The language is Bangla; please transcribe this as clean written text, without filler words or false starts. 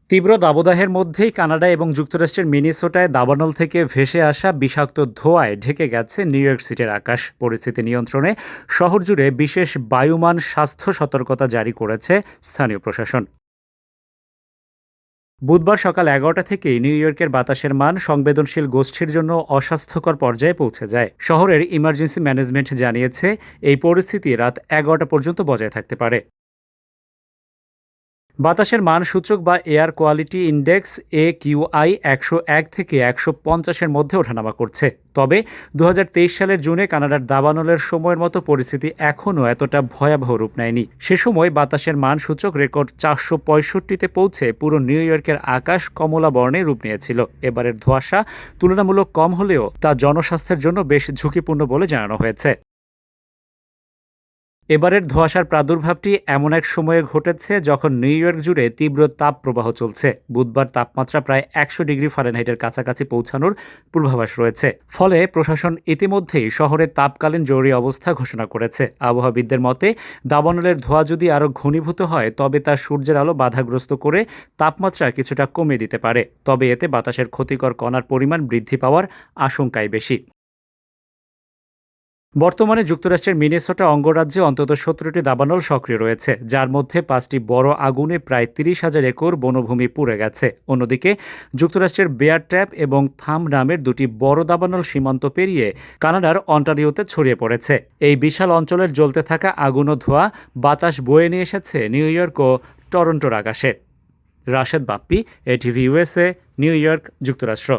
তীব্র দাবদাহের মধ্যেই কানাডা এবং যুক্তরাষ্ট্রের মিনেসোটায় দাবানল থেকে ভেসে আসা বিষাক্ত ধোঁয়ায় ঢেকে গেছে নিউ ইয়র্ক সিটির আকাশ। পরিস্থিতি নিয়ন্ত্রণে শহর জুড়ে বিশেষ বায়ুমান স্বাস্থ্য সতর্কতা জারি করেছে স্থানীয় প্রশাসন। বুধবার সকাল ১১টা থেকেই নিউ ইয়র্কের বাতাসের মান সংবেদনশীল গোষ্ঠীর জন্য অস্বাস্থ্যকর পর্যায়ে পৌঁছে যায়। শহরের ইমার্জেন্সি ম্যানেজমেন্ট জানিয়েছে এই পরিস্থিতি রাত ১১টা পর্যন্ত বজায় থাকতে পারে। বাতাসের মান সূচক বা এয়ার কোয়ালিটি ইন্ডেক্স AQI ১০১ থেকে ১৫০-এর মধ্যে ওঠানামা করছে। তবে ২০২৩ সালের জুনে কানাডার দাবানলের সময়ের মতো পরিস্থিতি এখনও এতটা ভয়াবহ রূপ নেয়নি। সে সময় বাতাসের মান সূচক রেকর্ড ৪৬৫-তে পৌঁছে পুরো নিউ ইয়র্কের আকাশ কমলা বর্ণে রূপ নিয়েছিল। এবারের ধোঁয়াশা তুলনামূলক কম হলেও তা জনস্বাস্থ্যের জন্য বেশ ঝুঁকিপূর্ণ বলে জানানো হয়েছে। এবারের ধোঁয়াশার প্রাদুর্ভাবটি এমন এক সময়ে ঘটেছে যখন নিউ ইয়র্ক জুড়ে তীব্র তাপ প্রবাহ চলছে। বুধবার তাপমাত্রা প্রায় ১০০ ডিগ্রি ফারেনহাইটের কাছাকাছি পৌঁছানোর পূর্বাভাস রয়েছে। ফলে প্রশাসন ইতিমধ্যেই শহরে তাপকালীন জরুরি অবস্থা ঘোষণা করেছে। আবহাওয়াবিদদের মতে, দাবানলের ধোঁয়া যদি আরও ঘনীভূত হয় তবে তা সূর্যের আলো বাধাগ্রস্ত করে তাপমাত্রা কিছুটা কমিয়ে দিতে পারে। তবে এতে বাতাসের ক্ষতিকর কণার পরিমাণ বৃদ্ধি পাওয়ার আশঙ্কাই বেশি। বর্তমানে যুক্তরাষ্ট্রের মিনেসোটা অঙ্গরাজ্যে অন্তত ১৭টি দাবানল সক্রিয় রয়েছে, যার মধ্যে ৫টি বড় আগুনে প্রায় ৩০,০০০ একর বনভূমি পুড়ে গেছে। অন্যদিকে যুক্তরাষ্ট্রের বেয়ার ট্র্যাপ এবং থাম নামের দুটি বড় দাবানল সীমান্ত পেরিয়ে কানাডার অন্টারিওতে ছড়িয়ে পড়েছে। এই বিশাল অঞ্চলের জ্বলতে থাকা আগুন ও ধোঁয়া বাতাস বয়ে নিয়ে এসেছে নিউ ইয়র্ক ও টরন্টোর আকাশে। Rashed Bappi, ATV USA, new York, যুক্তরাষ্ট্র।